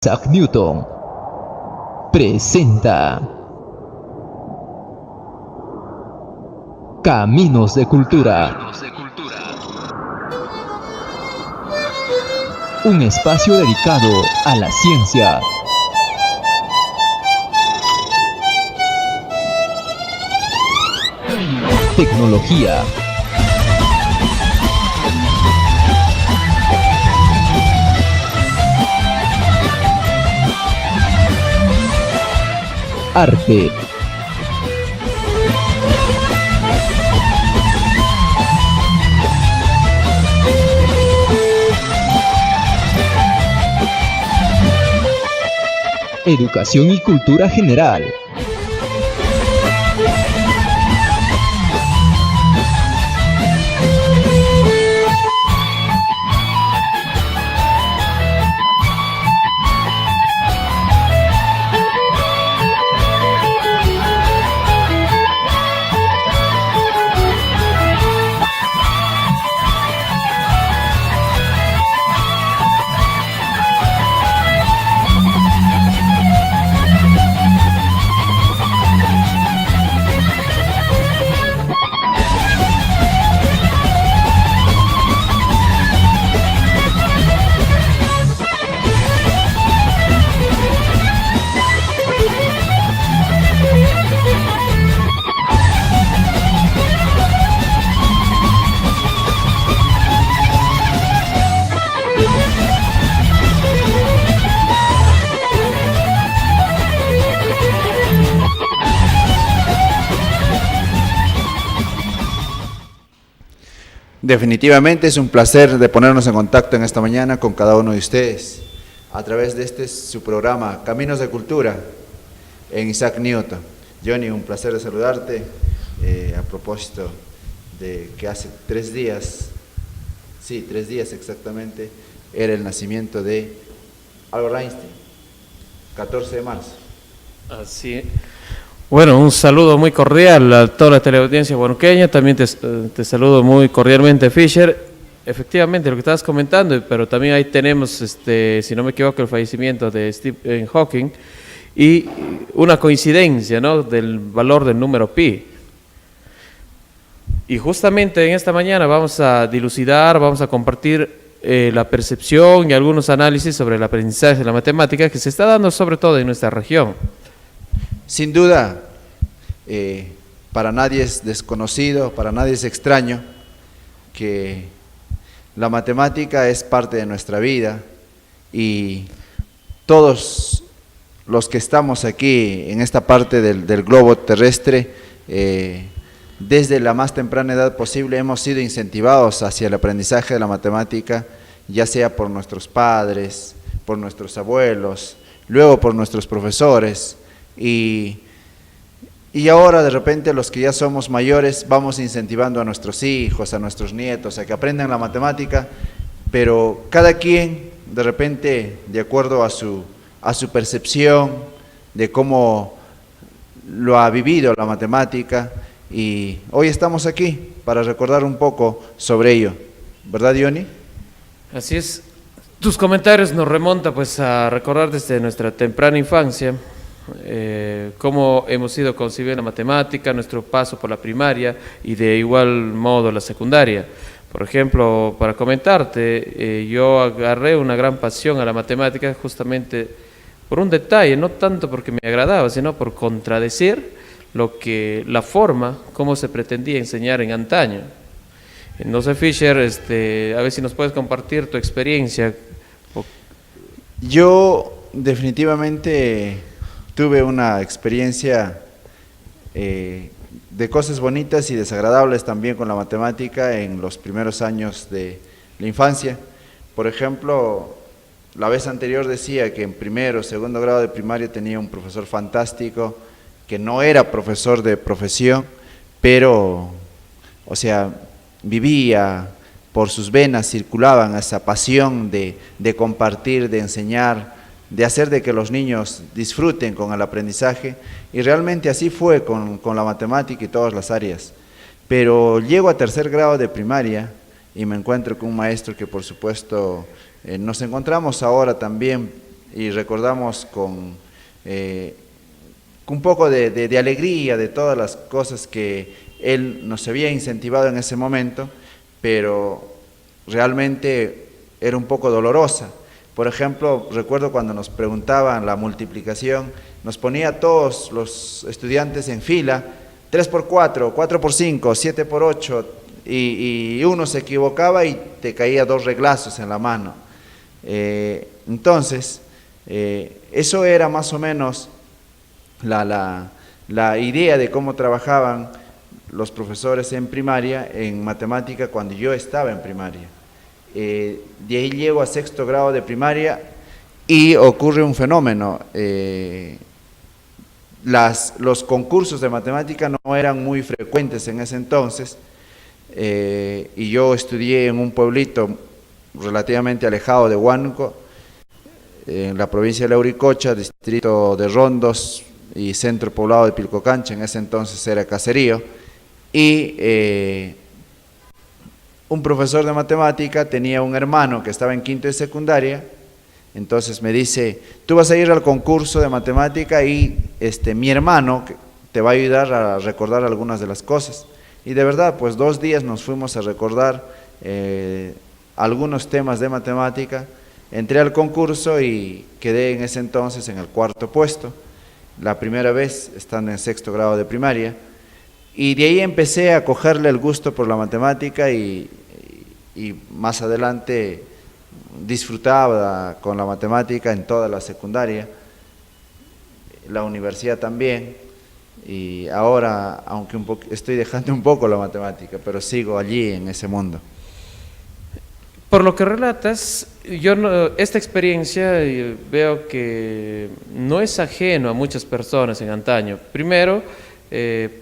Isaac Newton presenta Caminos de Cultura. Un espacio dedicado a la ciencia, tecnología, arte, educación y cultura general. Definitivamente es un placer de ponernos en contacto en esta mañana con cada uno de ustedes a través de su programa Caminos de Cultura en Isaac Newton. Johnny, un placer de saludarte a propósito de que hace 3 días, sí, 3 días exactamente, era el nacimiento de Albert Einstein, 14 de marzo. Así. Bueno, un saludo muy cordial a toda la teleaudiencia huanuqueña, también te saludo muy cordialmente, Fisher. Efectivamente, lo que estabas comentando, pero también ahí tenemos, si no me equivoco, el fallecimiento de Stephen Hawking y una coincidencia, ¿no?, del valor del número pi. Y justamente en esta mañana vamos a dilucidar, vamos a compartir la percepción y algunos análisis sobre el aprendizaje de la matemática que se está dando sobre todo en nuestra región. Sin duda, para nadie es desconocido, para nadie es extraño que la matemática es parte de nuestra vida y todos los que estamos aquí en esta parte del globo terrestre, desde la más temprana edad posible hemos sido incentivados hacia el aprendizaje de la matemática, ya sea por nuestros padres, por nuestros abuelos, luego por nuestros profesores. Y ahora de repente los que ya somos mayores vamos incentivando a nuestros hijos, a nuestros nietos a que aprendan la matemática, pero cada quien de repente de acuerdo a su percepción de cómo lo ha vivido la matemática, y hoy estamos aquí para recordar un poco sobre ello, ¿verdad, Johnny? Así es. Tus comentarios nos remontan pues a recordar desde nuestra temprana infancia cómo hemos sido concebiendo la matemática, nuestro paso por la primaria y de igual modo la secundaria. Por ejemplo, para comentarte, yo agarré una gran pasión a la matemática justamente por un detalle, no tanto porque me agradaba, sino por contradecir la forma como se pretendía enseñar en antaño. No sé, Fisher, a ver si nos puedes compartir tu experiencia. Yo definitivamente tuve una experiencia de cosas bonitas y desagradables también con la matemática en los primeros años de la infancia. Por ejemplo, la vez anterior decía que en primero o segundo grado de primaria tenía un profesor fantástico que no era profesor de profesión, pero, o sea, vivía, por sus venas circulaban esa pasión de compartir, de enseñar, de hacer de que los niños disfruten con el aprendizaje, y realmente así fue con la matemática y todas las áreas. Pero llego a tercer grado de primaria y me encuentro con un maestro que por supuesto nos encontramos ahora también y recordamos con un poco de alegría de todas las cosas que él nos había incentivado en ese momento, pero realmente era un poco dolorosa. Por ejemplo, recuerdo cuando nos preguntaban la multiplicación, nos ponía a todos los estudiantes en fila, 3 por 4, 4 por 5, 7 por 8, y uno se equivocaba y te caía 2 reglazos en la mano. Entonces, eso era más o menos la idea de cómo trabajaban los profesores en primaria, en matemática, cuando yo estaba en primaria. De ahí llego a 6º grado de primaria y ocurre un fenómeno. Los concursos de matemática no eran muy frecuentes en ese entonces, y yo estudié en un pueblito relativamente alejado de Huánuco, en la provincia de Lauricocha, distrito de Rondos y centro poblado de Pilcocancha, en ese entonces era caserío, y un profesor de matemática tenía un hermano que estaba en 5º de secundaria. Entonces me dice, tú vas a ir al concurso de matemática y mi hermano te va a ayudar a recordar algunas de las cosas. Y de verdad, pues 2 días nos fuimos a recordar algunos temas de matemática. Entré al concurso y quedé en ese entonces en el 4º puesto, la primera vez estando en 6º grado de primaria. Y de ahí empecé a cogerle el gusto por la matemática y más adelante disfrutaba con la matemática en toda la secundaria, la universidad también, y ahora, aunque estoy dejando un poco la matemática, pero sigo allí en ese mundo. Por lo que relatas, esta experiencia veo que no es ajeno a muchas personas en antaño. Primero,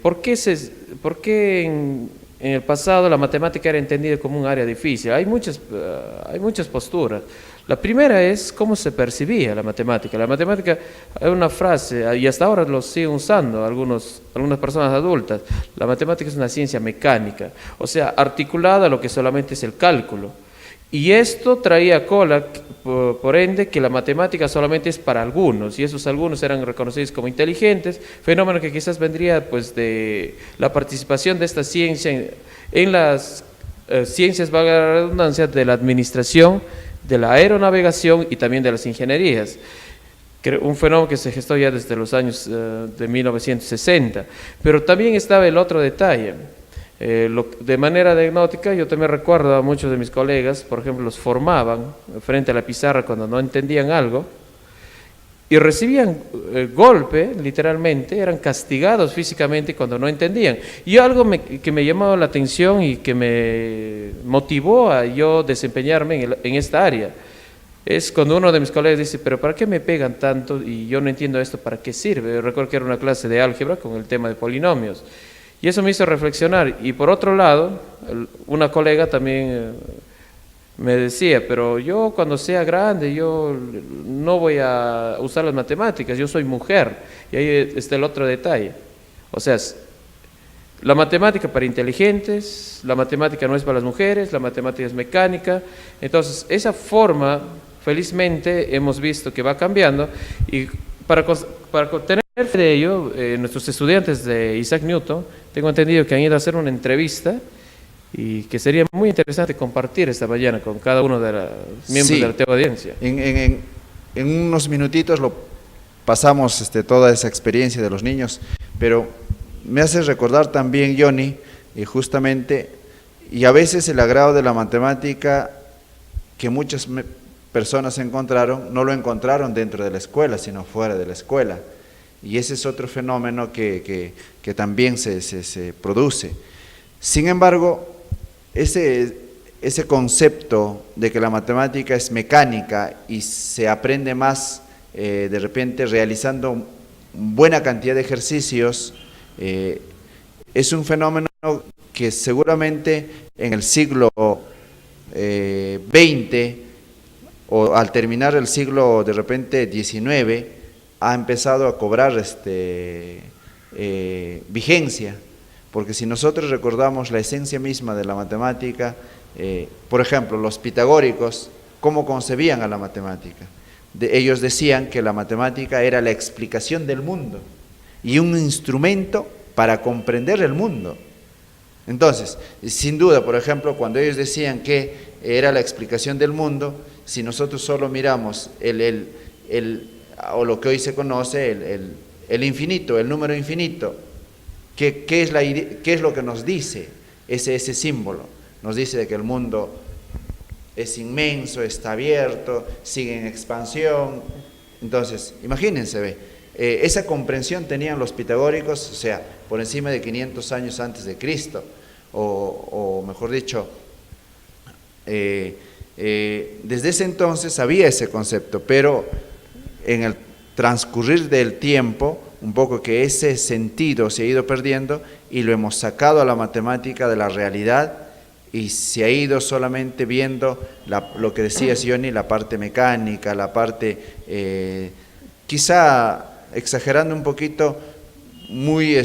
¿por qué en el pasado la matemática era entendida como un área difícil? Hay muchas posturas. La primera es cómo se percibía la matemática. La matemática es una frase, y hasta ahora lo siguen usando algunas personas adultas. La matemática es una ciencia mecánica, o sea, articulada a lo que solamente es el cálculo. Y esto traía cola, por ende, que la matemática solamente es para algunos, y esos algunos eran reconocidos como inteligentes, fenómeno que quizás vendría pues de la participación de esta ciencia en las ciencias, valga la redundancia, de la administración, de la aeronavegación y también de las ingenierías. Un fenómeno que se gestó ya desde los años de 1960. Pero también estaba el otro detalle. De manera anecdótica, yo también recuerdo a muchos de mis colegas, por ejemplo, los formaban frente a la pizarra cuando no entendían algo y recibían golpe, literalmente, eran castigados físicamente cuando no entendían. Y algo que me llamó la atención y que me motivó a yo desempeñarme en esta área es cuando uno de mis colegas dice, pero ¿para qué me pegan tanto? Y yo no entiendo esto, ¿para qué sirve? Yo recuerdo que era una clase de álgebra con el tema de polinomios. Y eso me hizo reflexionar. Y por otro lado, una colega también me decía, pero yo cuando sea grande, yo no voy a usar las matemáticas, yo soy mujer. Y ahí está el otro detalle. O sea, la matemática para inteligentes, la matemática no es para las mujeres, la matemática es mecánica. Entonces, esa forma, felizmente, hemos visto que va cambiando. Y para tener fe de ello, nuestros estudiantes de Isaac Newton, tengo entendido que han ido a hacer una entrevista y que sería muy interesante compartir esta mañana con cada uno de los miembros de la TEO audiencia. En unos minutitos lo pasamos toda esa experiencia de los niños, pero me hace recordar también, Johnny, justamente, y a veces el agrado de la matemática que muchas personas encontraron, no lo encontraron dentro de la escuela, sino fuera de la escuela. Y ese es otro fenómeno que también se produce. Sin embargo, ese concepto de que la matemática es mecánica y se aprende más de repente realizando buena cantidad de ejercicios, es un fenómeno que seguramente en el siglo XX o al terminar el siglo de repente XIX ha empezado a cobrar vigencia, porque si nosotros recordamos la esencia misma de la matemática, por ejemplo, los pitagóricos, ¿cómo concebían a la matemática? ellos decían que la matemática era la explicación del mundo y un instrumento para comprender el mundo. Entonces, sin duda, por ejemplo, cuando ellos decían que era la explicación del mundo, si nosotros solo miramos o lo que hoy se conoce, el infinito, el número infinito, ¿qué es lo que nos dice ese símbolo? Nos dice de que el mundo es inmenso, está abierto, sigue en expansión. Entonces, imagínense, esa comprensión tenían los pitagóricos, o sea, por encima de 500 años antes de Cristo, o mejor dicho, desde ese entonces había ese concepto, pero en el transcurrir del tiempo, un poco que ese sentido se ha ido perdiendo y lo hemos sacado a la matemática de la realidad y se ha ido solamente viendo lo que decía Sioni, la parte mecánica, la parte, quizá exagerando un poquito, muy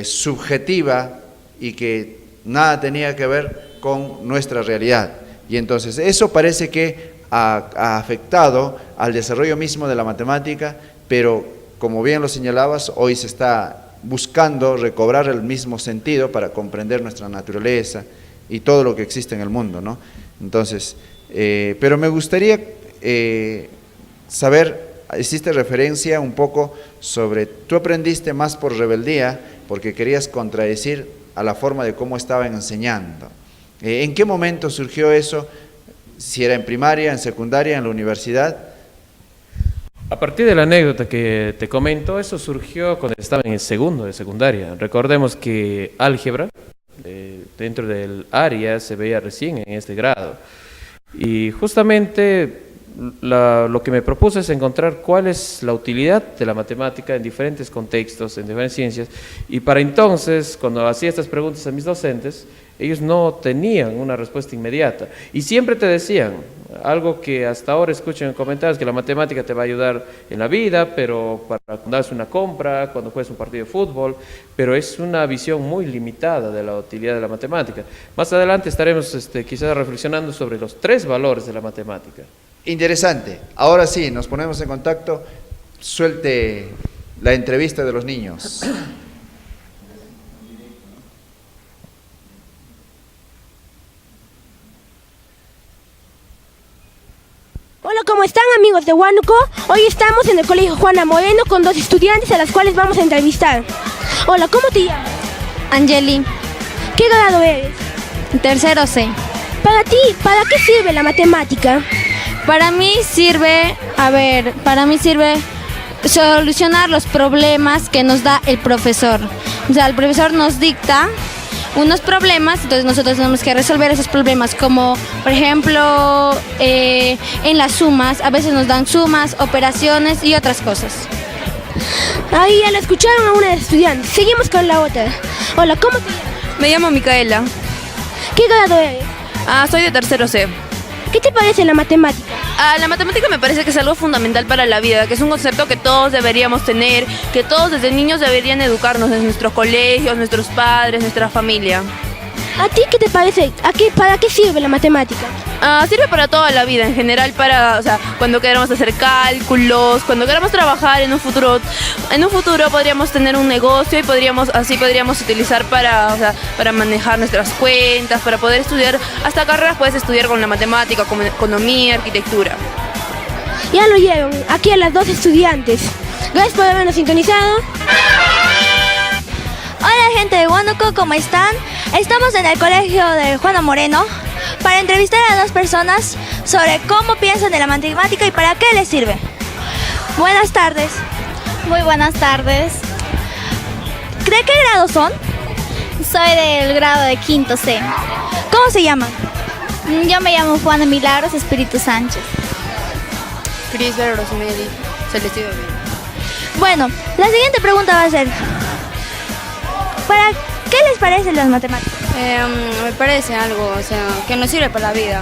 subjetiva y que nada tenía que ver con nuestra realidad. Y entonces eso parece que ha afectado al desarrollo mismo de la matemática, pero como bien lo señalabas, hoy se está buscando recobrar el mismo sentido para comprender nuestra naturaleza y todo lo que existe en el mundo, ¿no? Entonces, pero me gustaría saber, hiciste referencia un poco sobre, tú aprendiste más por rebeldía, porque querías contradecir a la forma de cómo estaban enseñando. ¿En qué momento surgió eso? Si era en primaria, en secundaria, en la universidad. A partir de la anécdota que te comento, eso surgió cuando estaba en el segundo de secundaria. Recordemos que álgebra, dentro del área, se veía recién en este grado. Y justamente lo que me propuse es encontrar cuál es la utilidad de la matemática en diferentes contextos, en diferentes ciencias. Y para entonces, cuando hacía estas preguntas a mis docentes, ellos no tenían una respuesta inmediata. Y siempre te decían, algo que hasta ahora escucho en comentarios, que la matemática te va a ayudar en la vida, pero para cuando haces una compra, cuando juegas un partido de fútbol, pero es una visión muy limitada de la utilidad de la matemática. Más adelante estaremos quizás reflexionando sobre los 3 valores de la matemática. Interesante. Ahora sí, nos ponemos en contacto. Suelte la entrevista de los niños. Hola, ¿cómo están, amigos de Huánuco? Hoy estamos en el Colegio Juana Moreno con 2 estudiantes a las cuales vamos a entrevistar. Hola, ¿cómo te llamas? Angeli, ¿Qué grado eres? tercero C. Para ti, ¿para qué sirve la matemática? Para mí sirve solucionar los problemas que nos da el profesor. O sea, el profesor nos dicta unos problemas, entonces nosotros tenemos que resolver esos problemas, como por ejemplo en las sumas, a veces nos dan sumas, operaciones y otras cosas. Ahí ya la escucharon a una de las estudiantes. Seguimos con la otra. Hola, ¿cómo te llamas? Me llamo Micaela. ¿Qué grado eres? Soy de tercero C. ¿Qué te parece la matemática? La matemática me parece que es algo fundamental para la vida, que es un concepto que todos deberíamos tener, que todos desde niños deberían educarnos en nuestros colegios, nuestros padres, nuestra familia. ¿A ti qué te parece? ¿Para qué sirve la matemática? Sirve para toda la vida, en general para, cuando queramos hacer cálculos, cuando queramos trabajar en un futuro podríamos tener un negocio y podríamos utilizar para manejar nuestras cuentas, para poder estudiar, hasta carreras puedes estudiar con la matemática, como economía, arquitectura. Ya lo oyeron, aquí a las 2 estudiantes. Gracias por habernos sintonizado. Hola, gente de Huánuco, ¿cómo están? Estamos en el Colegio de Juana Moreno para entrevistar a 2 personas sobre cómo piensan de la matemática y para qué les sirve. Buenas tardes. Muy buenas tardes. ¿De qué grado son? Soy del grado de quinto C. ¿Cómo se llaman? Yo me llamo Juana Milagros Espíritu Sánchez. Crisber Rosemary, Celestino. Bueno, la siguiente pregunta va a ser, ¿para qué les parecen las matemáticas? Me parece algo, que nos sirve para la vida.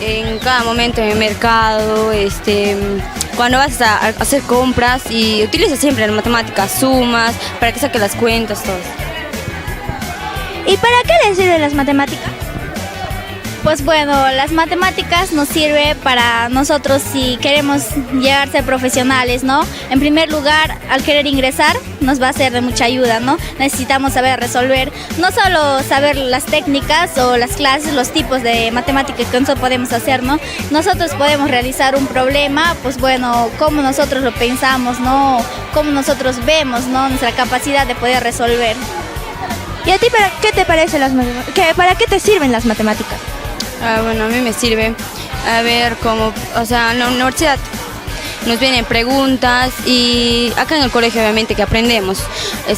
En cada momento en el mercado, cuando vas a hacer compras y utilizas siempre las matemáticas, sumas, para que saques las cuentas, todo. ¿Y para qué les sirven las matemáticas? Pues bueno, las matemáticas nos sirve para nosotros si queremos llegar a ser profesionales, ¿no? En primer lugar, al querer ingresar, nos va a ser de mucha ayuda, ¿no? Necesitamos saber resolver, no solo saber las técnicas o las clases, los tipos de matemáticas que nosotros podemos hacer, ¿no? Nosotros podemos realizar un problema, pues bueno, cómo nosotros lo pensamos, ¿no? Cómo nosotros vemos, ¿no? Nuestra capacidad de poder resolver. ¿Y a ti para qué te parece para qué te sirven las matemáticas? Bueno, a mí me sirve a ver cómo, o sea, en la universidad nos vienen preguntas y acá en el colegio obviamente que aprendemos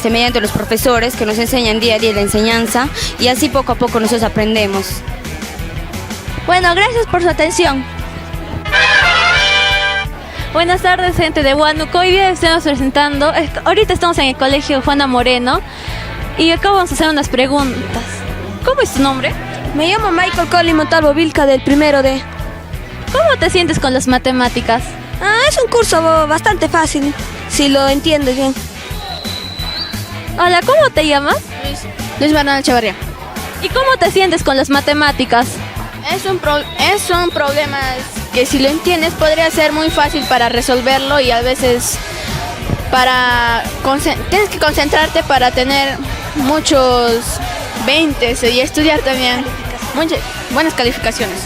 mediante los profesores que nos enseñan día a día la enseñanza y así poco a poco nosotros aprendemos. Bueno, gracias por su atención. Buenas tardes, gente de Huánuco. Hoy día estamos presentando, ahorita estamos en el colegio Juana Moreno y acá vamos a hacer unas preguntas. ¿Cómo es tu nombre? Me llamo Michael Colin Montalvo Vilca del primero D. ¿Cómo te sientes con las matemáticas? Es un curso bastante fácil, si lo entiendes bien. Hola, ¿cómo te llamas? Luis Bernal Echevarría. ¿Y cómo te sientes con las matemáticas? Son problemas que si lo entiendes podría ser muy fácil para resolverlo y a veces tienes que concentrarte para tener muchos 20 y estudiar también muchas buenas calificaciones.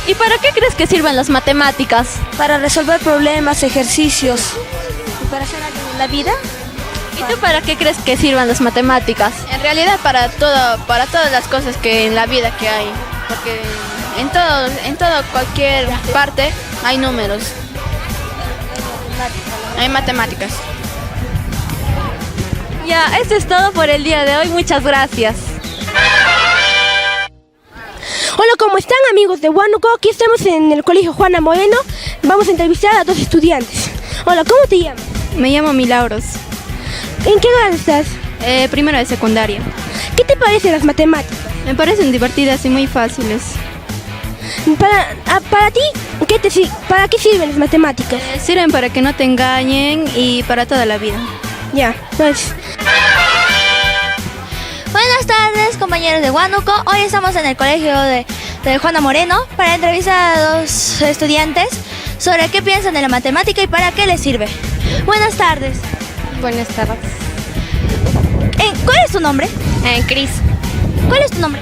¿Y para qué crees que sirven las matemáticas? Para resolver problemas, ejercicios. ¿Y para hacer algo en la vida? ¿Y tú para qué crees que sirvan las matemáticas? En realidad para todas las cosas que en la vida que hay, porque en todo cualquier parte hay números. Hay matemáticas. Ya, esto es todo por el día de hoy. Muchas gracias. Hola, ¿cómo están, amigos de Huánuco? Aquí estamos en el colegio Juana Moreno. Vamos a entrevistar a 2 estudiantes. Hola, ¿cómo te llamas? Me llamo Milagros. ¿En qué grado estás? Primero de secundaria. ¿Qué te parecen las matemáticas? Me parecen divertidas y muy fáciles. Para ti, ¿para qué sirven las matemáticas? Sirven para que no te engañen y para toda la vida. Ya, pues. Buenas tardes, compañeros de Huánuco. Hoy estamos en el colegio de Juana Moreno para entrevistar a 2 estudiantes sobre qué piensan de la matemática y para qué les sirve. Buenas tardes. Buenas tardes. ¿Cuál es tu nombre? Cris. ¿Cuál es tu nombre?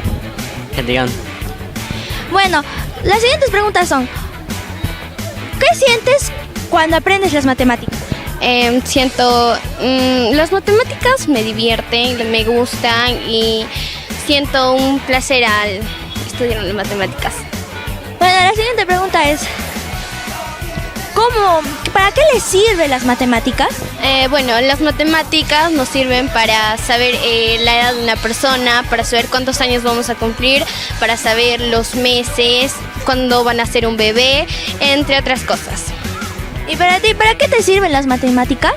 Adrián. Bueno, las siguientes preguntas son: ¿qué sientes cuando aprendes las matemáticas? Siento, las matemáticas me divierten, me gustan y siento un placer al estudiar las matemáticas. Bueno, la siguiente pregunta es: ¿para qué les sirven las matemáticas? Bueno, las matemáticas nos sirven para saber la edad de una persona, para saber cuántos años vamos a cumplir, para saber los meses, cuándo van a ser un bebé, entre otras cosas. ¿Y para ti, para qué te sirven las matemáticas?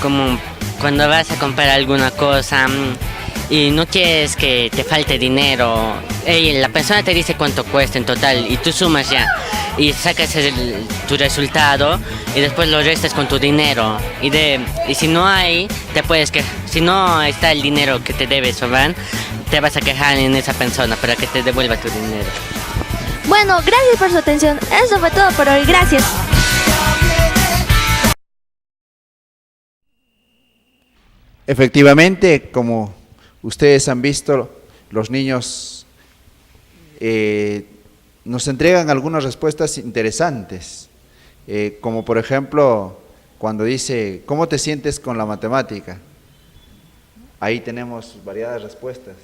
Como cuando vas a comprar alguna cosa y no quieres que te falte dinero, la persona te dice cuánto cuesta en total y tú sumas ya y sacas tu resultado y después lo restas con tu dinero y si no hay, si no está el dinero que te debe sobrar, te vas a quejar en esa persona para que te devuelva tu dinero. Bueno, gracias por su atención. Eso fue todo por hoy. Gracias. Efectivamente, como ustedes han visto, los niños nos entregan algunas respuestas interesantes, como por ejemplo, cuando dice, ¿cómo te sientes con la matemática? Ahí tenemos variadas respuestas.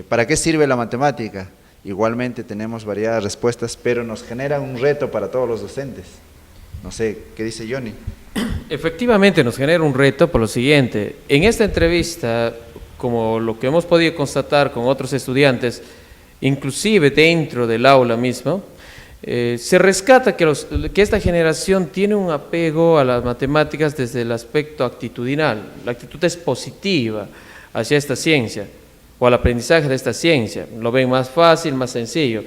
¿Para qué sirve la matemática? Igualmente tenemos variadas respuestas, pero nos genera un reto para todos los docentes. No sé, ¿qué dice Johnny? Efectivamente nos genera un reto por lo siguiente. En esta entrevista, como lo que hemos podido constatar con otros estudiantes, inclusive dentro del aula mismo, se rescata que esta generación tiene un apego a las matemáticas desde el aspecto actitudinal. La actitud es positiva hacia esta ciencia o al aprendizaje de esta ciencia. Lo ven más fácil, más sencillo.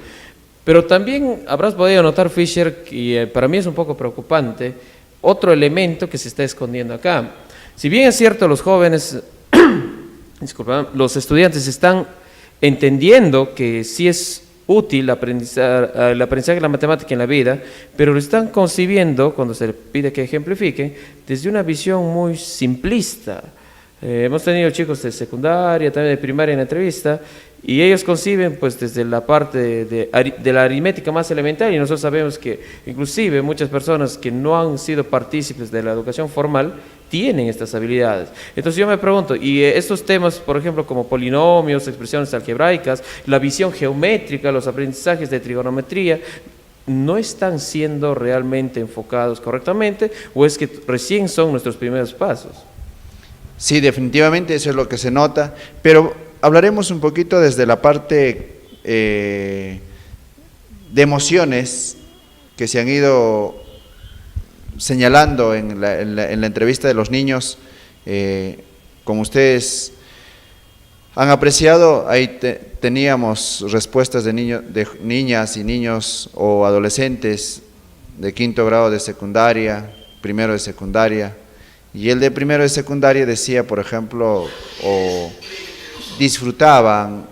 Pero también habrás podido notar, Fisher, y para mí es un poco preocupante, otro elemento que se está escondiendo acá. Si bien es cierto, los jóvenes, disculpa, los estudiantes están entendiendo que sí es útil el aprendizaje de la matemática en la vida, pero lo están concibiendo, cuando se le pide que ejemplifiquen, desde una visión muy simplista. Hemos tenido chicos de secundaria, también de primaria en la entrevista, y ellos conciben pues desde la parte de la aritmética más elemental, y nosotros sabemos que inclusive muchas personas que no han sido partícipes de la educación formal tienen estas habilidades. Entonces yo me pregunto, y estos temas, por ejemplo, como polinomios, expresiones algebraicas, la visión geométrica, los aprendizajes de trigonometría, ¿no están siendo realmente enfocados correctamente, o es que recién son nuestros primeros pasos? Sí, definitivamente eso es lo que se nota, pero hablaremos un poquito desde la parte de emociones que se han ido señalando en la entrevista de los niños. Como ustedes han apreciado, ahí teníamos respuestas de niñas y niños o adolescentes de 5º grado de secundaria, 1º de secundaria, y el de 1º de secundaria decía, por ejemplo, o disfrutaban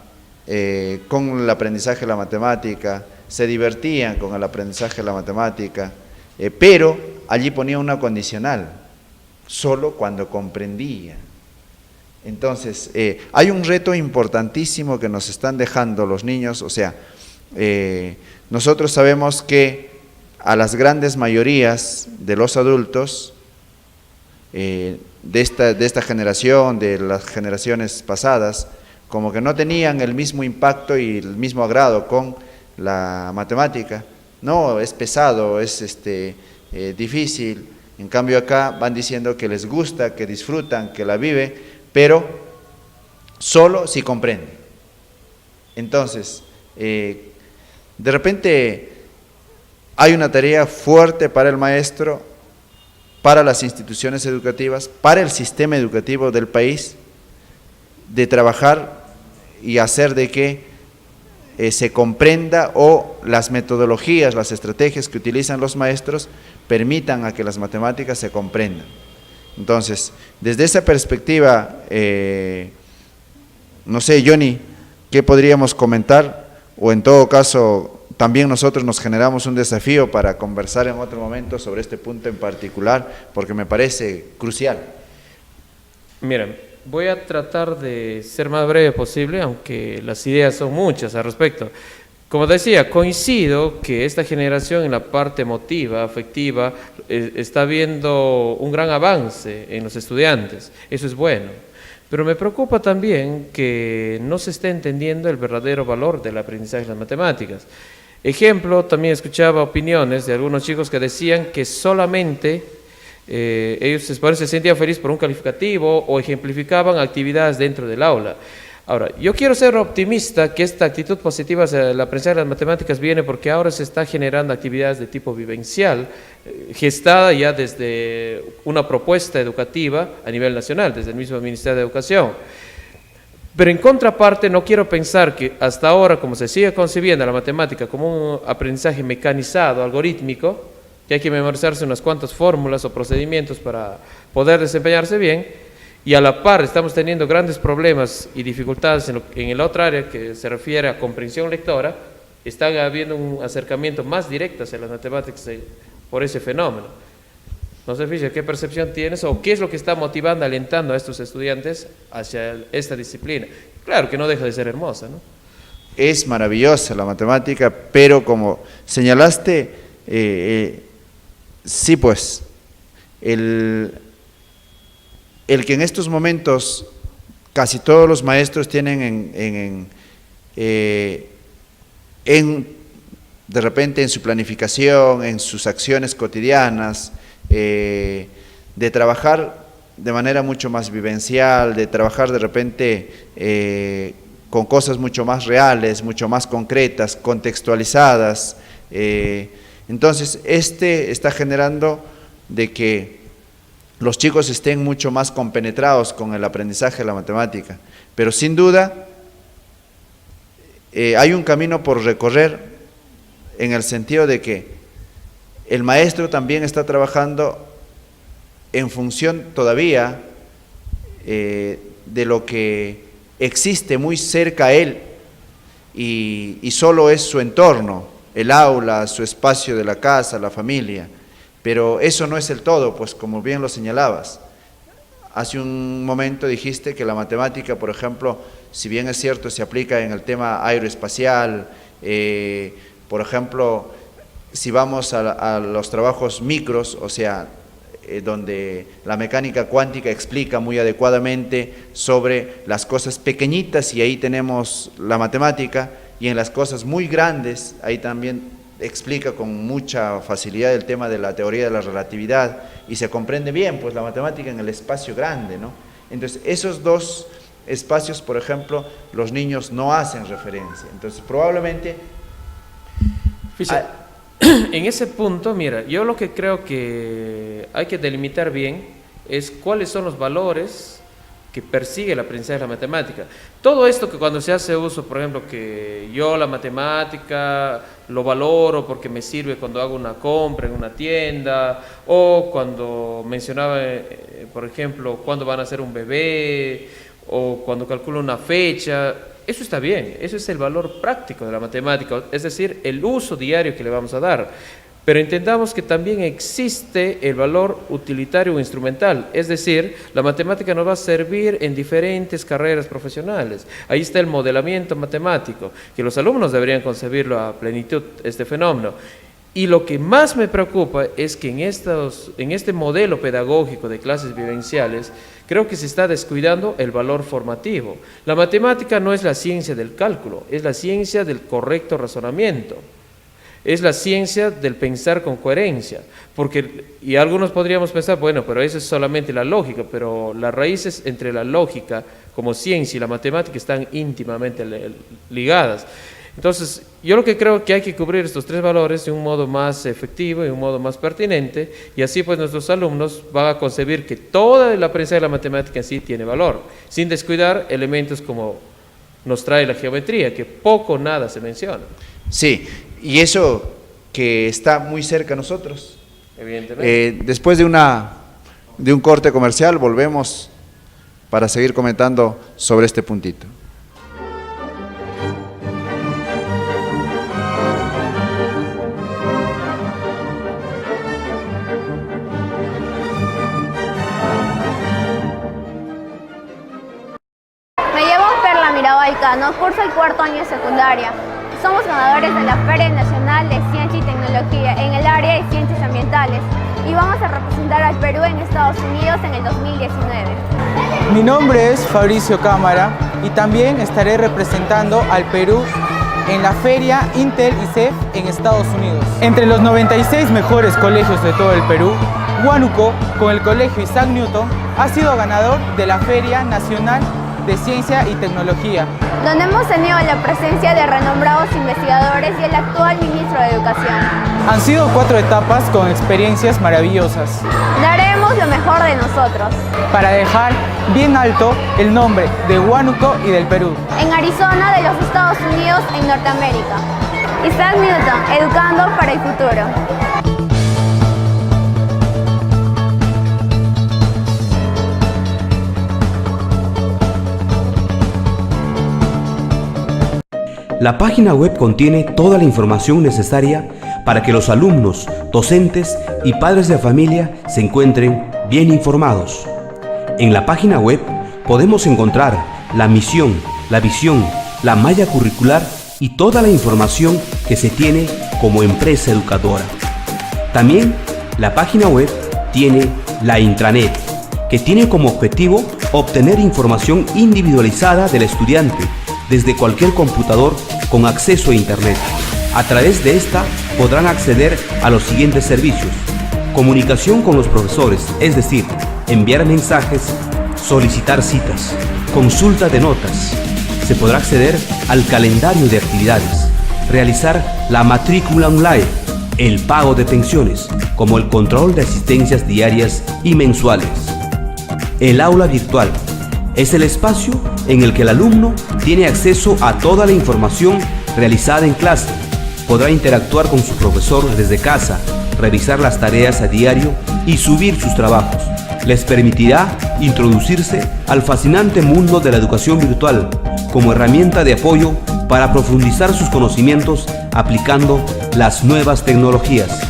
con el aprendizaje de la matemática, se divertían con el aprendizaje de la matemática, pero allí ponía una condicional, solo cuando comprendía. Entonces, hay un reto importantísimo que nos están dejando los niños, o sea, nosotros sabemos que a las grandes mayorías de los adultos, de esta generación, de las generaciones pasadas, como que no tenían el mismo impacto y el mismo agrado con la matemática. No, es pesado, es difícil. En cambio acá van diciendo que les gusta, que disfrutan, que la vive, pero solo si comprende. Entonces, de repente hay una tarea fuerte para el maestro, para las instituciones educativas, para el sistema educativo del país, de trabajar y hacer de que se comprenda, o las metodologías, las estrategias que utilizan los maestros permitan a que las matemáticas se comprendan. Entonces, desde esa perspectiva, no sé, Johnny, ¿qué podríamos comentar? O en todo caso, también nosotros nos generamos un desafío para conversar en otro momento sobre este punto en particular, porque me parece crucial. Miren, voy a tratar de ser más breve posible, aunque las ideas son muchas al respecto. Como decía, coincido que esta generación en la parte emotiva, afectiva, está viendo un gran avance en los estudiantes. Eso es bueno. Pero me preocupa también que no se esté entendiendo el verdadero valor del aprendizaje de las matemáticas. Ejemplo, también escuchaba opiniones de algunos chicos que decían que solamente ellos se sentían felices por un calificativo, o ejemplificaban actividades dentro del aula. Ahora, yo quiero ser optimista que esta actitud positiva hacia el aprendizaje de las matemáticas viene porque ahora se está generando actividades de tipo vivencial, gestada ya desde una propuesta educativa a nivel nacional, desde el mismo Ministerio de Educación. Pero en contraparte, no quiero pensar que hasta ahora, como se sigue concibiendo la matemática como un aprendizaje mecanizado, algorítmico, que hay que memorizarse unas cuantas fórmulas o procedimientos para poder desempeñarse bien, y a la par estamos teniendo grandes problemas y dificultades en el otro área que se refiere a comprensión lectora, está habiendo un acercamiento más directo hacia las matemáticas por ese fenómeno. No sé, Fischer, ¿qué percepción tienes o qué es lo que está motivando, alentando a estos estudiantes hacia esta disciplina? Claro que no deja de ser hermosa, ¿no? Es maravillosa la matemática, pero como señalaste, sí, pues, el que en estos momentos casi todos los maestros tienen de repente en su planificación, en sus acciones cotidianas, de trabajar de manera mucho más vivencial, de trabajar de repente con cosas mucho más reales, mucho más concretas, contextualizadas. Entonces, está generando de que los chicos estén mucho más compenetrados con el aprendizaje de la matemática. Pero sin duda, hay un camino por recorrer en el sentido de que el maestro también está trabajando en función todavía de lo que existe muy cerca a él y solo es su entorno, el aula, su espacio de la casa, la familia. Pero eso no es el todo, pues como bien lo señalabas. Hace un momento dijiste que la matemática, por ejemplo, si bien es cierto, se aplica en el tema aeroespacial, por ejemplo, si vamos a los trabajos micros, o sea, donde la mecánica cuántica explica muy adecuadamente sobre las cosas pequeñitas, y ahí tenemos la matemática, y en las cosas muy grandes, ahí también explica con mucha facilidad el tema de la teoría de la relatividad, y se comprende bien pues la matemática en el espacio grande, ¿no? Entonces esos dos espacios, por ejemplo, los niños no hacen referencia. Entonces probablemente en ese punto, mira, yo lo que creo que hay que delimitar bien es cuáles son los valores que persigue el aprendizaje de la matemática. Todo esto que cuando se hace uso, por ejemplo, que yo la matemática lo valoro porque me sirve cuando hago una compra en una tienda, o cuando mencionaba, por ejemplo, cuándo van a hacer un bebé, o cuando calculo una fecha, eso está bien, eso es el valor práctico de la matemática, es decir, el uso diario que le vamos a dar. Pero entendamos que también existe el valor utilitario o instrumental, es decir, la matemática nos va a servir en diferentes carreras profesionales. Ahí está el modelamiento matemático, que los alumnos deberían concebirlo a plenitud, este fenómeno. Y lo que más me preocupa es que en este modelo pedagógico de clases vivenciales, creo que se está descuidando el valor formativo. La matemática no es la ciencia del cálculo, es la ciencia del correcto razonamiento. Es la ciencia del pensar con coherencia, y algunos podríamos pensar, bueno, pero eso es solamente la lógica, pero las raíces entre la lógica como ciencia y la matemática están íntimamente ligadas. Entonces, yo lo que creo que hay que cubrir estos tres valores de un modo más efectivo y un modo más pertinente, y así pues nuestros alumnos van a concebir que toda la aprendizaje de la matemática en sí tiene valor, sin descuidar elementos como nos trae la geometría, que poco o nada se menciona. Sí, y eso que está muy cerca a nosotros. Evidentemente. Después de un corte comercial, volvemos para seguir comentando sobre este puntito. Me llamo Perla Mirao Alcano, curso el cuarto año de secundaria. Somos ganadores de la Feria Nacional de Ciencia y Tecnología en el área de Ciencias Ambientales y vamos a representar al Perú en Estados Unidos en el 2019. Mi nombre es Fabricio Cámara y también estaré representando al Perú en la Feria Intel y CEF en Estados Unidos. Entre los 96 mejores colegios de todo el Perú, Huánuco, con el Colegio Isaac Newton, ha sido ganador de la Feria Nacional de Ciencia y Tecnología, donde hemos tenido la presencia de renombrados investigadores y el actual ministro de Educación. Han sido 4 etapas con experiencias maravillosas. Daremos lo mejor de nosotros para dejar bien alto el nombre de Huánuco y del Perú. En Arizona, de los Estados Unidos, en Norteamérica. Isaac Newton, educando para el futuro. La página web contiene toda la información necesaria para que los alumnos, docentes y padres de familia se encuentren bien informados. En la página web podemos encontrar la misión, la visión, la malla curricular y toda la información que se tiene como empresa educadora. También la página web tiene la intranet, que tiene como objetivo obtener información individualizada del estudiante desde cualquier computador con acceso a Internet. A través de esta podrán acceder a los siguientes servicios: comunicación con los profesores, es decir, enviar mensajes, solicitar citas, consulta de notas. Se podrá acceder al calendario de actividades, realizar la matrícula online, el pago de pensiones, como el control de asistencias diarias y mensuales. El aula virtual es el espacio en el que el alumno tiene acceso a toda la información realizada en clase. Podrá interactuar con su profesor desde casa, revisar las tareas a diario y subir sus trabajos. Les permitirá introducirse al fascinante mundo de la educación virtual como herramienta de apoyo para profundizar sus conocimientos aplicando las nuevas tecnologías.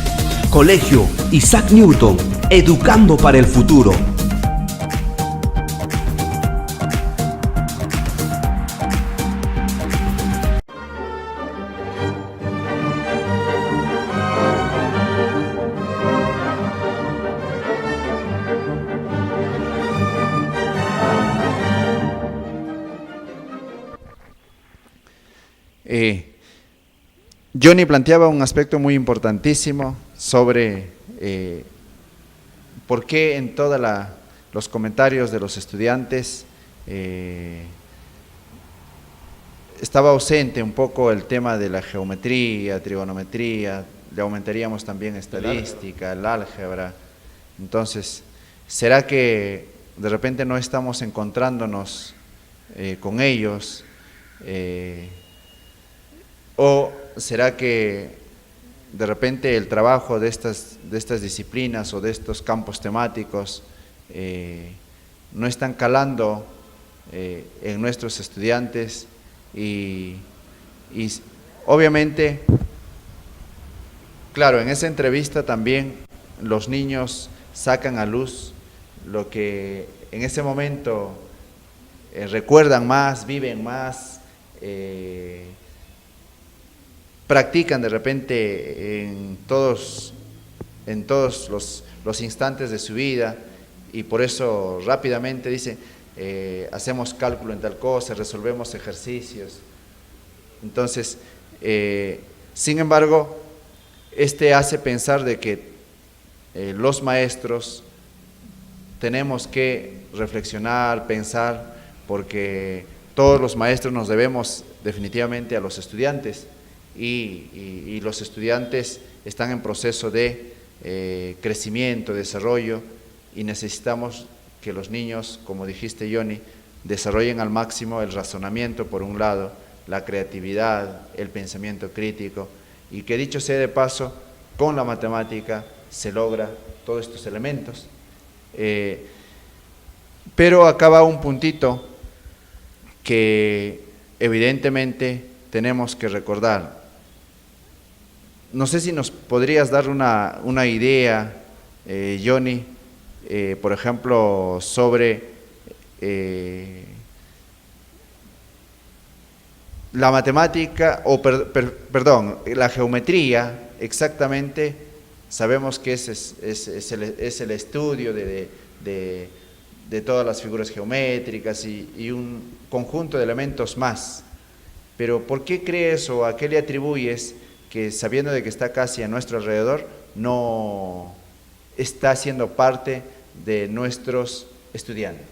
Colegio Isaac Newton, educando para el futuro. Johnny planteaba un aspecto muy importantísimo sobre por qué en todos los comentarios de los estudiantes estaba ausente un poco el tema de la geometría, trigonometría, le aumentaríamos también estadística, el álgebra. Entonces, ¿será que de repente no estamos encontrándonos con ellos? ¿O será que de repente el trabajo de estas disciplinas o de estos campos temáticos no están calando en nuestros estudiantes? Y obviamente, claro, en esa entrevista también los niños sacan a luz lo que en ese momento recuerdan más, viven más, practican de repente en todos los instantes de su vida, y por eso rápidamente dicen, hacemos cálculo en tal cosa, resolvemos ejercicios. Entonces, sin embargo, hace pensar de que los maestros tenemos que reflexionar, pensar, porque todos los maestros nos debemos definitivamente a los estudiantes, y los estudiantes están en proceso de crecimiento, desarrollo, y necesitamos que los niños, como dijiste Johnny, desarrollen al máximo el razonamiento por un lado, la creatividad, el pensamiento crítico, y que dicho sea de paso, con la matemática se logra todos estos elementos. Pero acá va un puntito que evidentemente tenemos que recordar. No sé si nos podrías dar una idea, Johnny, por ejemplo, sobre la matemática, perdón, la geometría, exactamente. Sabemos que es el estudio de todas las figuras geométricas y un conjunto de elementos más. Pero ¿por qué crees o a qué le atribuyes que, sabiendo de que está casi a nuestro alrededor, no está siendo parte de nuestros estudiantes?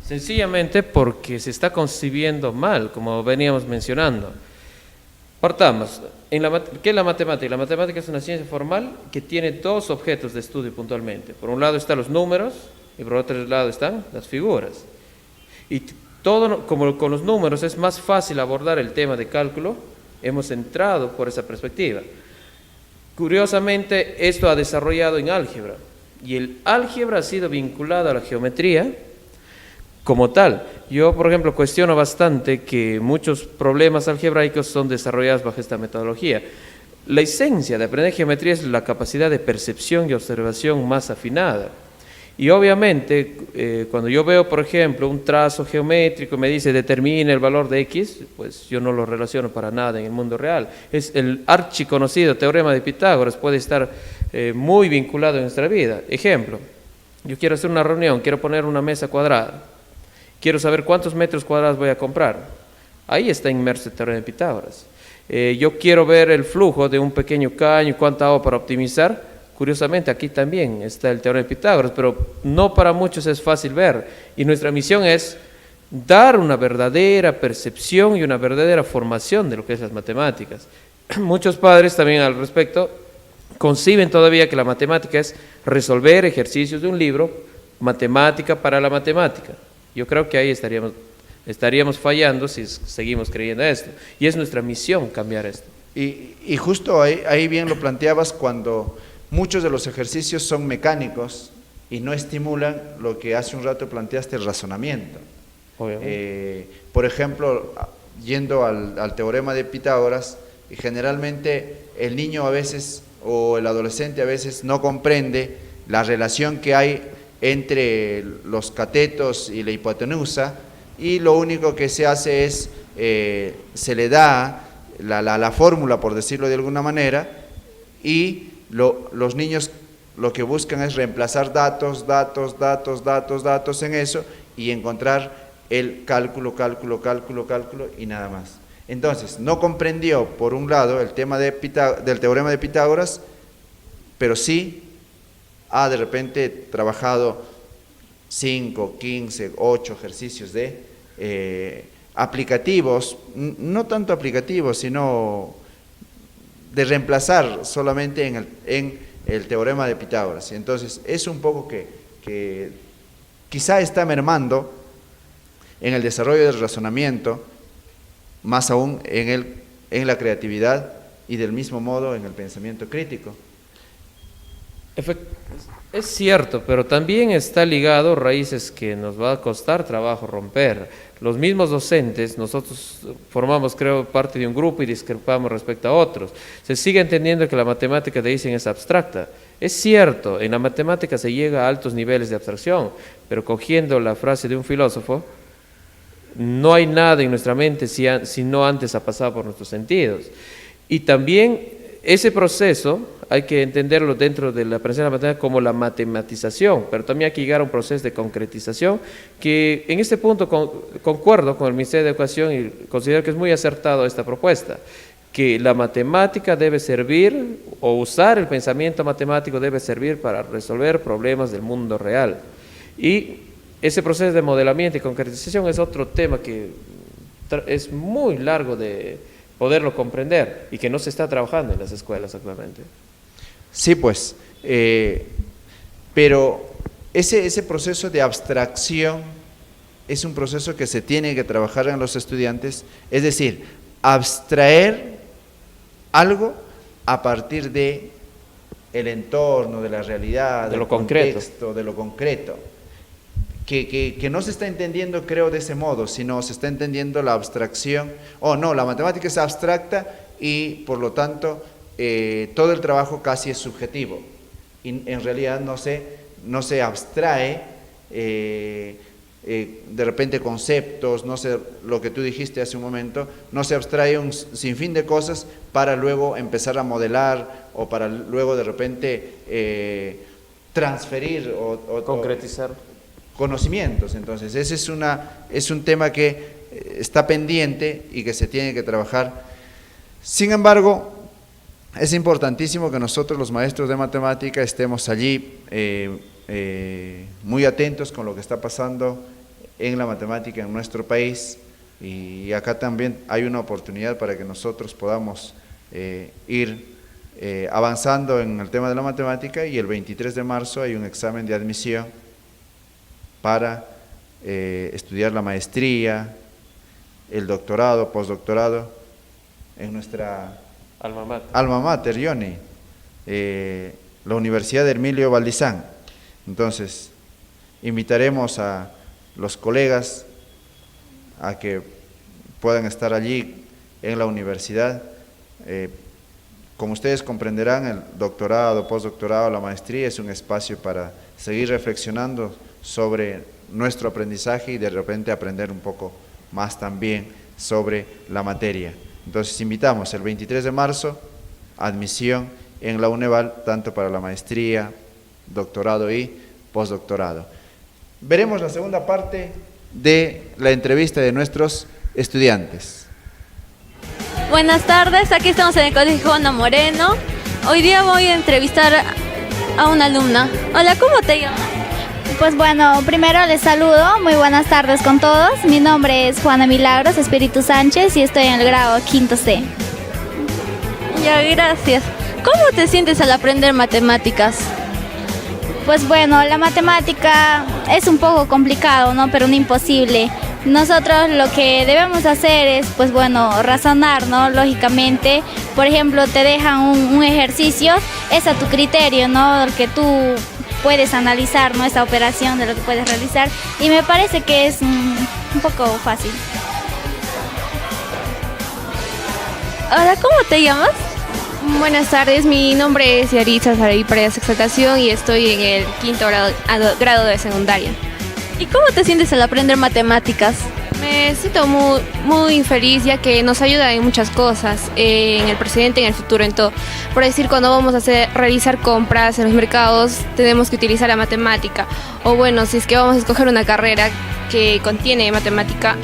Sencillamente porque se está concibiendo mal, como veníamos mencionando. Partamos. ¿Qué es la matemática? La matemática es una ciencia formal que tiene dos objetos de estudio puntualmente. Por un lado están los números y por otro lado están las figuras. Y todo, como con los números es más fácil abordar el tema de cálculo, hemos entrado por esa perspectiva. Curiosamente, esto ha desarrollado en álgebra, y el álgebra ha sido vinculado a la geometría como tal. Yo, por ejemplo, cuestiono bastante que muchos problemas algebraicos son desarrollados bajo esta metodología. La esencia de aprender geometría es la capacidad de percepción y observación más afinada. Y obviamente, cuando yo veo, por ejemplo, un trazo geométrico, me dice determine el valor de X, pues yo no lo relaciono para nada en el mundo real. Es el archiconocido teorema de Pitágoras, puede estar muy vinculado en nuestra vida. Ejemplo, yo quiero hacer una reunión, quiero poner una mesa cuadrada, quiero saber cuántos metros cuadrados voy a comprar. Ahí está inmerso el teorema de Pitágoras. Yo quiero ver el flujo de un pequeño caño, cuánta agua para optimizar. Curiosamente, aquí también está el teorema de Pitágoras, pero no para muchos es fácil ver. Y nuestra misión es dar una verdadera percepción y una verdadera formación de lo que es las matemáticas. Muchos padres también al respecto conciben todavía que la matemática es resolver ejercicios de un libro, matemática para la matemática. Yo creo que ahí estaríamos fallando si seguimos creyendo esto. Y es nuestra misión cambiar esto. Y justo ahí bien lo planteabas, cuando muchos de los ejercicios son mecánicos y no estimulan lo que hace un rato planteaste, el razonamiento. Por ejemplo, yendo al teorema de Pitágoras, generalmente el niño a veces o el adolescente a veces no comprende la relación que hay entre los catetos y la hipotenusa, y lo único que se hace es, se le da la fórmula, por decirlo de alguna manera, y los niños lo que buscan es reemplazar datos en eso y encontrar el cálculo y nada más. Entonces, no comprendió, por un lado, el tema del teorema de Pitágoras, pero sí ha de repente trabajado 5, 15, 8 ejercicios de aplicativos, no tanto aplicativos, sino de reemplazar solamente en el teorema de Pitágoras. Entonces, es un poco que quizá está mermando en el desarrollo del razonamiento, más aún en la creatividad y del mismo modo en el pensamiento crítico. Es cierto, pero también está ligado raíces que nos va a costar trabajo romper. Los mismos docentes, nosotros formamos, creo, parte de un grupo y discrepamos respecto a otros. Se sigue entendiendo que la matemática de Ising es abstracta. Es cierto, en la matemática se llega a altos niveles de abstracción, pero cogiendo la frase de un filósofo, no hay nada en nuestra mente si no antes ha pasado por nuestros sentidos. Y también ese proceso hay que entenderlo dentro de la aprendizaje de la matemática como la matematización, pero también hay que llegar a un proceso de concretización que en este punto concuerdo con el Ministerio de Educación y considero que es muy acertado esta propuesta, que la matemática debe servir o usar el pensamiento matemático debe servir para resolver problemas del mundo real. Y ese proceso de modelamiento y concretización es otro tema que es muy largo de poderlo comprender y que no se está trabajando en las escuelas actualmente. Sí, pues, pero ese proceso de abstracción es un proceso que se tiene que trabajar en los estudiantes, es decir, abstraer algo a partir de el entorno, de la realidad, del contexto, de lo concreto. Que no se está entendiendo, creo, de ese modo, sino se está entendiendo la abstracción, la matemática es abstracta y por lo tanto todo el trabajo casi es subjetivo, y en realidad no se abstrae de repente conceptos, no sé, lo que tú dijiste hace un momento, no se abstrae un sinfín de cosas para luego empezar a modelar o para luego de repente transferir o concretizar conocimientos. Entonces, ese es un tema que está pendiente y que se tiene que trabajar. Sin embargo, es importantísimo que nosotros los maestros de matemática estemos allí muy atentos con lo que está pasando en la matemática en nuestro país, y acá también hay una oportunidad para que nosotros podamos ir avanzando en el tema de la matemática, y el 23 de marzo hay un examen de admisión para estudiar la maestría, el doctorado, postdoctorado en nuestra alma mater, Johnny, la Universidad de Hermilio Valdizán. Entonces, invitaremos a los colegas a que puedan estar allí en la universidad. Como ustedes comprenderán, el doctorado, postdoctorado, la maestría es un espacio para seguir reflexionando sobre nuestro aprendizaje y de repente aprender un poco más también sobre la materia. Entonces invitamos el 23 de marzo, admisión en la UNEVAL, tanto para la maestría, doctorado y postdoctorado. Veremos la segunda parte de la entrevista de nuestros estudiantes. Buenas tardes, aquí estamos en el Colegio Juana Moreno. Hoy día voy a entrevistar a una alumna. Hola, ¿cómo te llamas? Pues bueno, primero les saludo, muy buenas tardes con todos. Mi nombre es Juana Milagros Espíritu Sánchez y estoy en el grado 5º C. Ya, gracias. ¿Cómo te sientes al aprender matemáticas? Pues bueno, la matemática es un poco complicado, ¿no? Pero no imposible. Nosotros lo que debemos hacer es, pues bueno, razonar, ¿no? Lógicamente, por ejemplo, te dejan un ejercicio, es a tu criterio, ¿no? Que tú puedes analizar, ¿no? Esa operación de lo que puedes realizar, y me parece que es un poco fácil. Hola, ¿cómo te llamas? Buenas tardes, mi nombre es Yaritza Saraí Paredes Exaltación y estoy en el quinto grado de secundaria. ¿Y cómo te sientes al aprender matemáticas? Me siento muy feliz ya que nos ayuda en muchas cosas, en el presente, en el futuro, en todo. Por decir, cuando vamos a realizar compras en los mercados, tenemos que utilizar la matemática. O bueno, si es que vamos a escoger una carrera que contiene matemática,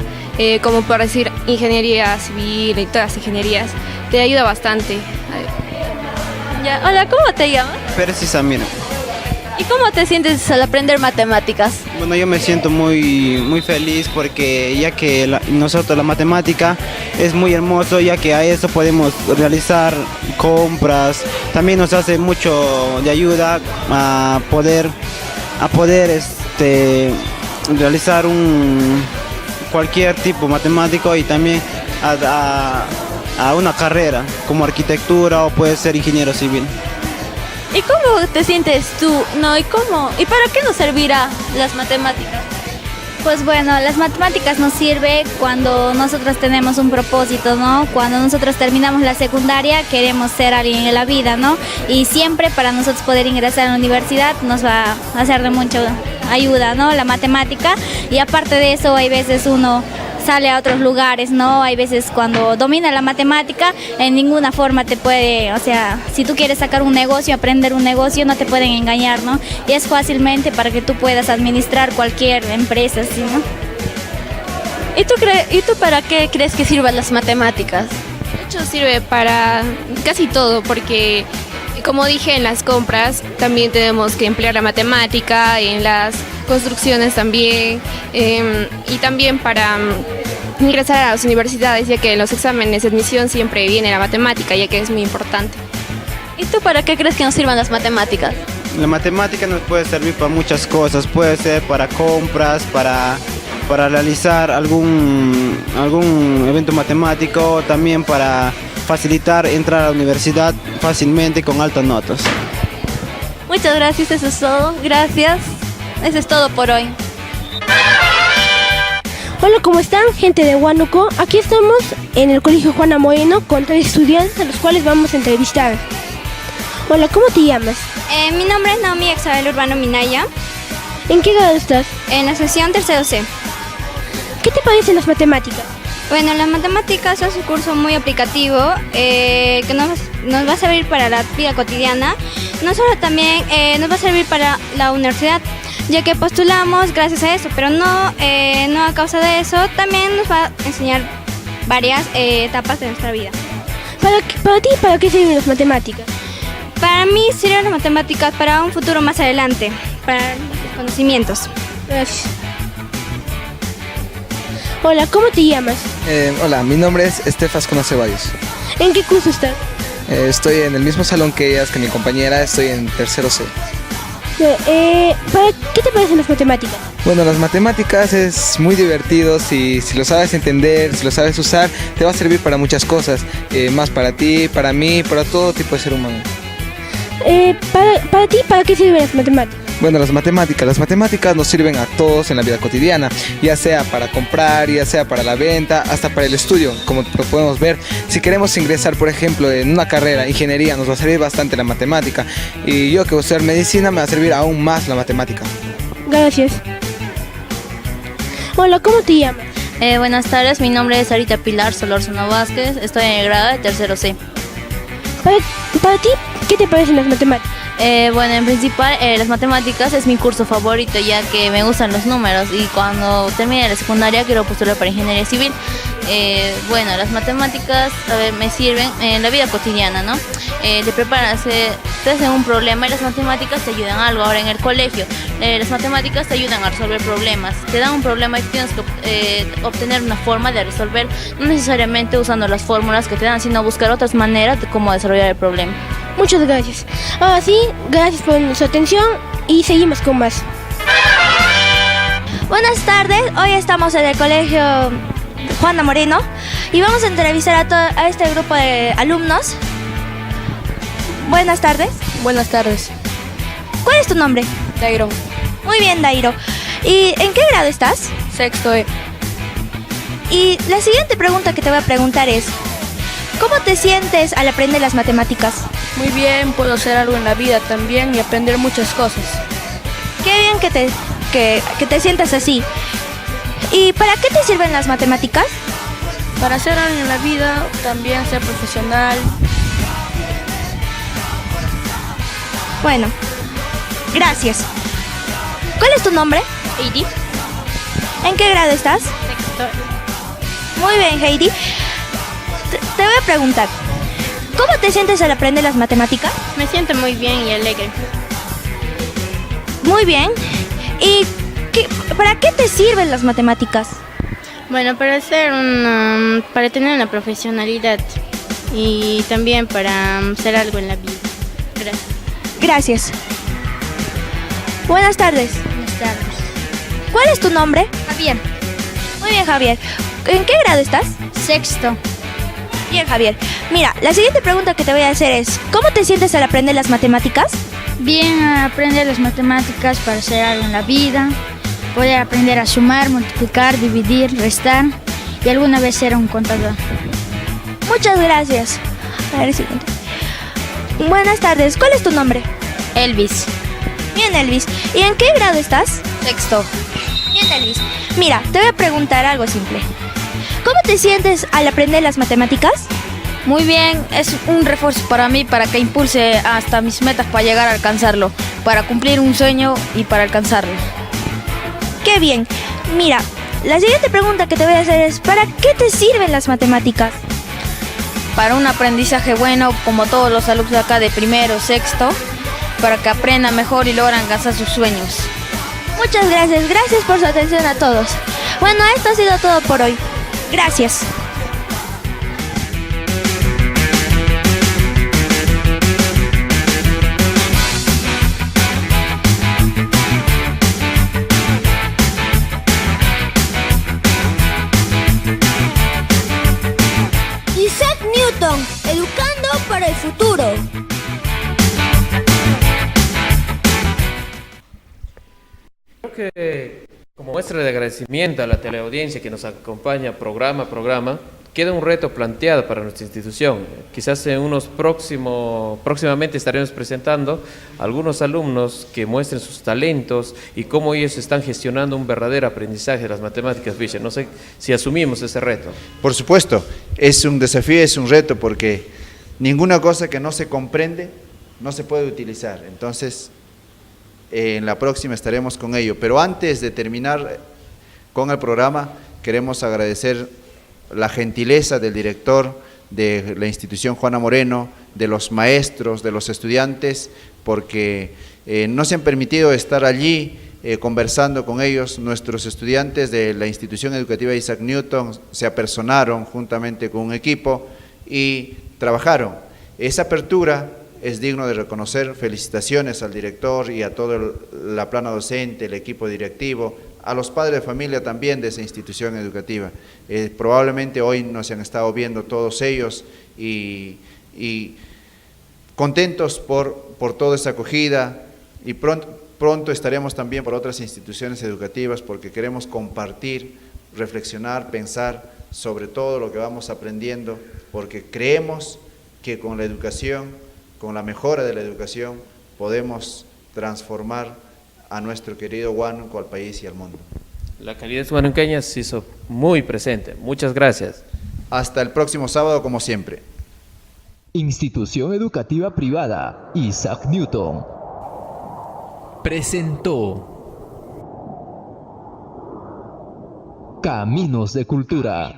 como por decir ingeniería civil y todas las ingenierías, te ayuda bastante. Ya, hola, ¿cómo te llamas? Pérez y Samira. ¿Y cómo te sientes al aprender matemáticas? Bueno, yo me siento muy feliz porque ya que nosotros la matemática es muy hermoso, ya que a eso podemos realizar compras. También nos hace mucho de ayuda a poder realizar cualquier tipo matemático y también a una carrera como arquitectura o puede ser ingeniero civil. ¿Y cómo te sientes tú? ¿Y para qué nos servirá las matemáticas? Pues bueno, las matemáticas nos sirve cuando nosotros tenemos un propósito, ¿no? Cuando nosotros terminamos la secundaria queremos ser alguien en la vida, ¿no? Y siempre para nosotros poder ingresar a la universidad nos va a hacer de mucha ayuda, ¿no? La matemática. Y aparte de eso, hay veces uno sale a otros lugares, ¿no? Hay veces cuando domina la matemática, en ninguna forma te puede, o sea, si tú quieres sacar un negocio, aprender un negocio, no te pueden engañar, ¿no? Y es fácilmente para que tú puedas administrar cualquier empresa, ¿sí, no? ¿Y tú para qué crees que sirvan las matemáticas? De hecho, sirve para casi todo, porque como dije, en las compras también tenemos que emplear la matemática, en las construcciones también, y también para ingresar a las universidades, ya que en los exámenes de admisión siempre viene la matemática, ya que es muy importante. ¿Y tú para qué crees que nos sirvan las matemáticas? La matemática nos puede servir para muchas cosas, puede ser para compras, para realizar algún evento matemático, también para facilitar entrar a la universidad fácilmente con altas notas. Muchas gracias, eso es todo. Gracias. Eso es todo por hoy. Hola, ¿cómo están, gente de Huánuco? Aquí estamos en el Colegio Juana Moreno con 3 estudiantes a los cuales vamos a entrevistar. Hola, ¿cómo te llamas? Mi nombre es Naomi Exabel Urbano Minaya. ¿En qué grado estás? En la sección tercero C. ¿Qué te parecen las matemáticas? Bueno, las matemáticas es un curso muy aplicativo que nos va a servir para la vida cotidiana. No solo también nos va a servir para la universidad, ya que postulamos gracias a eso, pero no a causa de eso, también nos va a enseñar varias etapas de nuestra vida. Para ti, ¿para qué sirven las matemáticas? Para mí sirven las matemáticas para un futuro más adelante, para los conocimientos. Gracias. Hola, ¿cómo te llamas? Hola, mi nombre es Estefas Cona Ceballos. ¿En qué curso estás? Estoy en el mismo salón que ellas, que mi compañera, estoy en tercero C. ¿Qué te parecen las matemáticas? Bueno, las matemáticas es muy divertido, si lo sabes entender, si lo sabes usar, te va a servir para muchas cosas, más para ti, para mí, para todo tipo de ser humano. Para ti, ¿para qué sirven las matemáticas? Bueno, las matemáticas nos sirven a todos en la vida cotidiana, ya sea para comprar, ya sea para la venta, hasta para el estudio, como lo podemos ver. Si queremos ingresar, por ejemplo, en una carrera, ingeniería, nos va a servir bastante la matemática. Y yo que voy a estudiar medicina, me va a servir aún más la matemática. Gracias. Hola, ¿cómo te llamas? Buenas tardes, mi nombre es Sarita Pilar Solórzano Vázquez, estoy en el grado de tercero C. Para ti, ¿qué te parecen las matemáticas? Bueno, en principal las matemáticas es mi curso favorito, ya que me gustan los números y cuando termine la secundaria quiero postular para ingeniería civil. Bueno, las matemáticas me sirven en la vida cotidiana, ¿no? Te preparan, te hacen un problema y las matemáticas te ayudan a algo. Ahora en el colegio, las matemáticas te ayudan a resolver problemas. Te dan un problema y tienes que obtener una forma de resolver, no necesariamente usando las fórmulas que te dan, sino buscar otras maneras de cómo desarrollar el problema. Muchas gracias. Ahora sí, gracias por su atención y seguimos con más. Buenas tardes, hoy estamos en el Colegio Juana Moreno y vamos a entrevistar a este grupo de alumnos. Buenas tardes. Buenas tardes. ¿Cuál es tu nombre? Dairo. Muy bien, Dairo. ¿Y en qué grado estás? Sexto E. Y la siguiente pregunta que te voy a preguntar es, ¿cómo te sientes al aprender las matemáticas? Muy bien, puedo hacer algo en la vida también y aprender muchas cosas. Qué bien que te sientas así. ¿Y para qué te sirven las matemáticas? Para hacer algo en la vida, también ser profesional. Bueno, gracias. ¿Cuál es tu nombre? Heidi. ¿En qué grado estás? Sexto. Muy bien, Heidi. Te voy a preguntar, ¿cómo te sientes al aprender las matemáticas? Me siento muy bien y alegre. Muy bien. ¿Y para qué te sirven las matemáticas? Bueno, para tener una profesionalidad y también para hacer algo en la vida. Gracias. Gracias. Buenas tardes. Buenas tardes. ¿Cuál es tu nombre? Javier. Muy bien, Javier. ¿En qué grado estás? Sexto. Bien, Javier. Mira, la siguiente pregunta que te voy a hacer es, ¿cómo te sientes al aprender las matemáticas? Bien, aprender las matemáticas para hacer algo en la vida, poder aprender a sumar, multiplicar, dividir, restar y alguna vez ser un contador. Muchas gracias. A ver, siguiente. Buenas tardes. ¿Cuál es tu nombre? Elvis. Bien, Elvis. ¿Y en qué grado estás? Sexto. Bien, Elvis. Mira, te voy a preguntar algo simple. ¿Cómo te sientes al aprender las matemáticas? Muy bien, es un refuerzo para mí para que impulse hasta mis metas para llegar a alcanzarlo, para cumplir un sueño y para alcanzarlo. ¡Qué bien! Mira, la siguiente pregunta que te voy a hacer es, ¿para qué te sirven las matemáticas? Para un aprendizaje bueno, como todos los alumnos de acá de primero, sexto, para que aprendan mejor y logran alcanzar sus sueños. Muchas gracias, gracias por su atención a todos. Bueno, esto ha sido todo por hoy. Gracias. Isaac Newton, educando para el futuro. Creo que como muestra de agradecimiento a la teleaudiencia que nos acompaña programa a programa, queda un reto planteado para nuestra institución. Quizás en próximamente estaremos presentando a algunos alumnos que muestren sus talentos y cómo ellos están gestionando un verdadero aprendizaje de las matemáticas. No sé si asumimos ese reto. Por supuesto, es un desafío, es un reto, porque ninguna cosa que no se comprende no se puede utilizar. Entonces, en la próxima estaremos con ello. Pero antes de terminar con el programa, queremos agradecer la gentileza del director de la institución Juana Moreno, de los maestros, de los estudiantes, porque no se han permitido estar allí conversando con ellos. Nuestros estudiantes de la institución educativa Isaac Newton se apersonaron juntamente con un equipo y trabajaron. Esa apertura es digno de reconocer. Felicitaciones al director y a toda la plana docente, el equipo directivo, a los padres de familia también de esa institución educativa. Probablemente hoy nos han estado viendo todos ellos y contentos por toda esa acogida, y pronto estaremos también por otras instituciones educativas, porque queremos compartir, reflexionar, pensar sobre todo lo que vamos aprendiendo, porque creemos que con la educación, con la mejora de la educación, podemos transformar a nuestro querido Huánuco, al país y al mundo. La calidez huanuqueña se hizo muy presente. Muchas gracias. Hasta el próximo sábado, como siempre. Institución Educativa Privada Isaac Newton presentó Caminos de Cultura.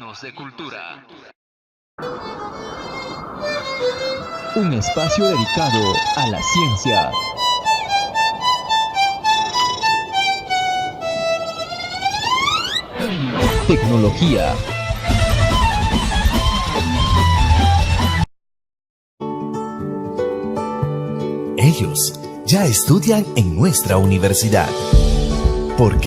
Un espacio dedicado a la ciencia. Tecnología. Ellos ya estudian en nuestra universidad. ¿Por qué?